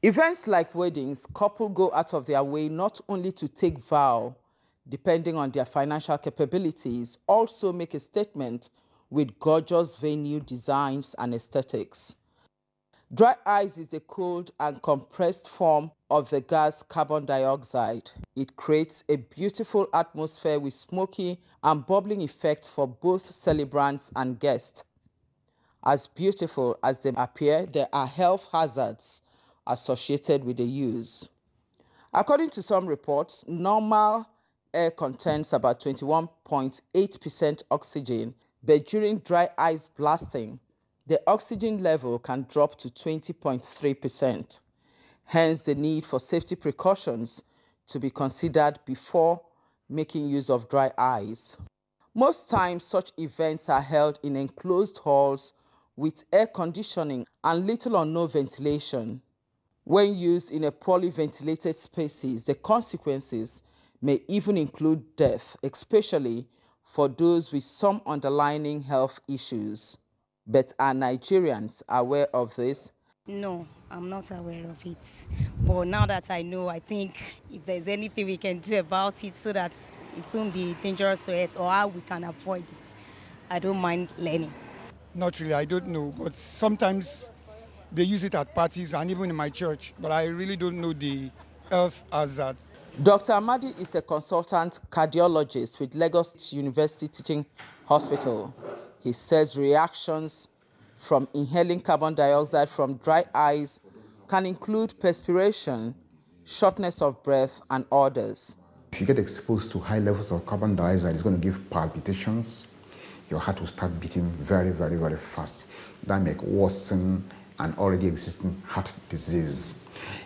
Events like weddings, couples go out of their way not only to take vow, depending on their financial capabilities, also make a statement with gorgeous venue designs and aesthetics. Dry ice is the cold and compressed form of the gas carbon dioxide. It creates a beautiful atmosphere with smoky and bubbling effect for both celebrants and guests. As beautiful as they appear, there are health hazards associated with the use. According to some reports, normal air contains about 21.8% oxygen, but during dry ice blasting, the oxygen level can drop to 20.3%. Hence, the need for safety precautions to be considered before making use of dry ice. Most times, such events are held in enclosed halls with air conditioning and little or no ventilation. When used in a poorly ventilated spaces, the consequences may even include death, especially for those with some underlying health issues. But are Nigerians aware of this? No, I'm not aware of it. But now that I know, I think if there's anything we can do about it so that it won't be dangerous to health or how we can avoid it, I don't mind learning. Not really, I don't know. But sometimes they use it at parties and even in my church. But I really don't know the health hazard. Dr. Amadi is a consultant cardiologist with Lagos University Teaching Hospital. He says reactions from inhaling carbon dioxide from dry ice can include perspiration, shortness of breath, and others. If you get exposed to high levels of carbon dioxide, it's going to give palpitations. Your heart will start beating very, very, very fast. That may worsen an already existing heart disease.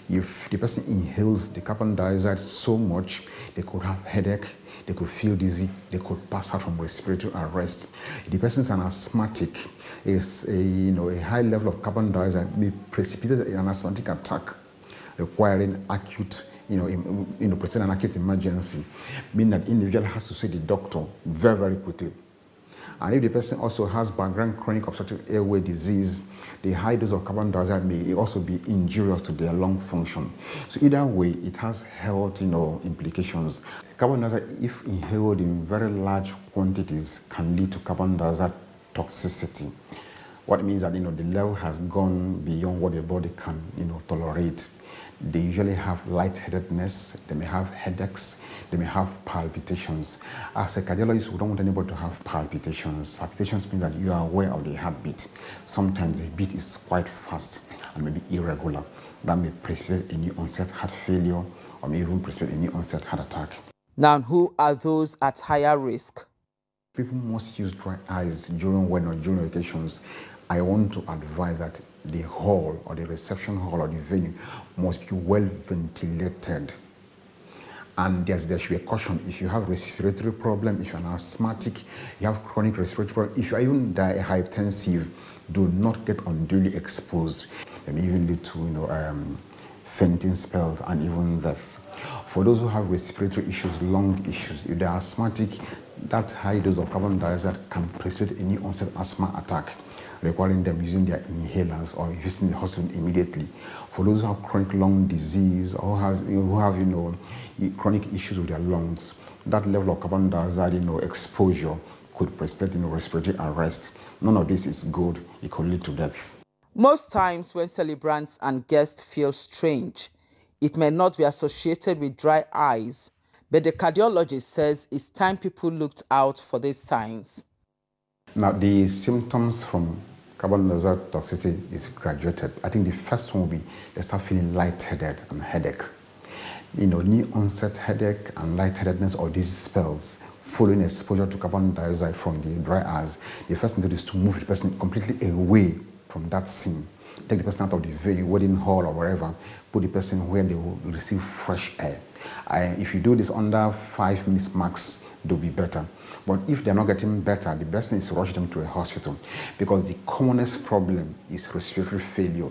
If the person inhales the carbon dioxide so much, they could have headache, they could feel dizzy, they could pass out from respiratory arrest. If the person is an asthmatic, a high level of carbon dioxide may precipitate an asthmatic attack requiring acute, present an acute emergency, meaning that individual has to see the doctor very, very quickly. And if the person also has background chronic obstructive airway disease, the high dose of carbon dioxide may also be injurious to their lung function. So either way, it has health implications. Carbon dioxide, if inhaled in very large quantities, can lead to carbon dioxide toxicity. What it means that the level has gone beyond what the body can tolerate. They usually have lightheadedness, they may have headaches, they may have palpitations. As a cardiologist, we don't want anybody to have palpitations. Palpitations means that you are aware of the heartbeat. Sometimes the beat is quite fast and may be irregular. That may precipitate a new onset heart failure or may even precipitate a new onset heart attack. Now, who are those at higher risk? People must use dry ice during wedding or during occasions. I want to advise that the hall or the reception hall or the venue must be well ventilated. And there should be a caution. If you have respiratory problem, if you're an asthmatic, you have chronic respiratory problem, if you're even hypertensive, do not get unduly exposed. It may even lead to fainting spells and even death. For those who have respiratory issues, lung issues, if they're asthmatic, that high dose of carbon dioxide can precipitate any onset asthma attack, requiring them using their inhalers or visiting the hospital immediately. For those who have chronic lung disease or who have chronic issues with their lungs, that level of carbon dioxide exposure could precipitate respiratory arrest. None of this is good. It could lead to death. Most times when celebrants and guests feel strange, it may not be associated with dry eyes, but the cardiologist says it's time people looked out for these signs. Now, the symptoms from carbon dioxide toxicity is graduated. I think the first one will be they start feeling lightheaded and headache. New onset headache and lightheadedness or disease spells following exposure to carbon dioxide from the dry ice. The first thing to do is to move the person completely away from that scene. Take the person out of the venue, wedding hall or wherever, put the person where they will receive fresh air. If you do this under 5 minutes max, they'll be better. But if they're not getting better, the best thing is to rush them to a hospital because the commonest problem is respiratory failure.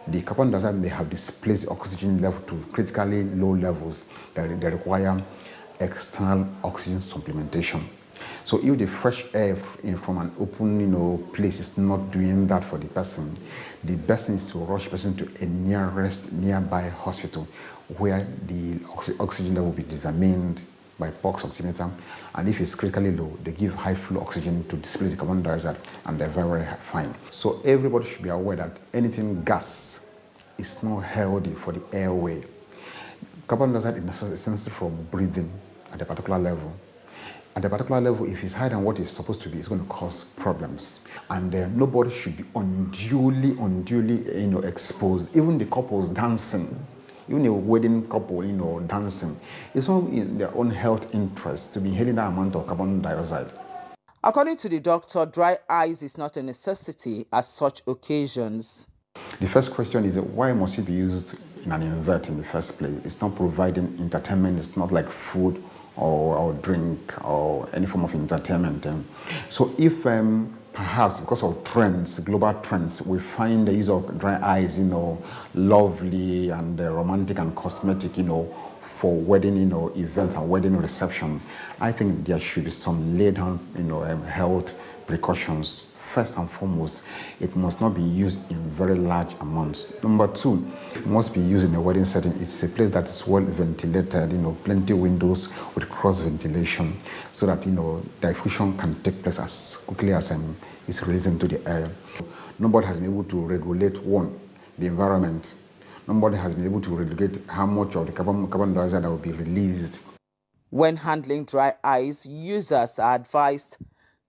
The carbon dioxide may have displaced the oxygen level to critically low levels that they require external oxygen supplementation. So if the fresh air from an open, place is not doing that for the person is to rush the person to a nearby hospital where the oxygen level will be determined by pulse oximeter, and if it's critically low, they give high flow oxygen to displace the carbon dioxide, and they're very, very fine. So everybody should be aware that anything gas is not healthy for the airway. Carbon dioxide is necessary for breathing at a particular level. At a particular level, if it's higher than what it's supposed to be, it's going to cause problems. And nobody should be unduly, exposed. Even the couples dancing, even a wedding couple, dancing, it's all in their own health interest to be inhaling that amount of carbon dioxide. According to the doctor, dry eyes is not a necessity at such occasions. The first question is, why must it be used in an invert in the first place? It's not providing entertainment. It's not like food or drink or any form of entertainment. So if perhaps because of trends, global trends, we find the use of dry eyes, lovely and romantic and cosmetic, for wedding, events and wedding reception, I think there should be some laid down, health precautions. First and foremost, it must not be used in very large amounts. Number two, it must be used in a wedding setting. It's a place that is well ventilated, plenty windows with cross ventilation, so that diffusion can take place as quickly as it's released into the air. Nobody has been able to regulate the environment. Nobody has been able to regulate how much of the carbon dioxide that will be released. When handling dry eyes, users are advised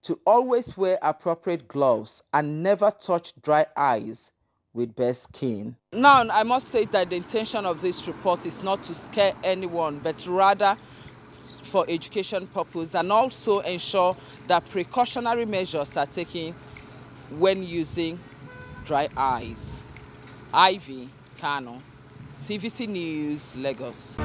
to always wear appropriate gloves and never touch dry eyes with bare skin. Now, I must say that the intention of this report is not to scare anyone, but rather for education purpose, and also ensure that precautionary measures are taken when using dry eyes. Ivy Kano, TVC News, Lagos.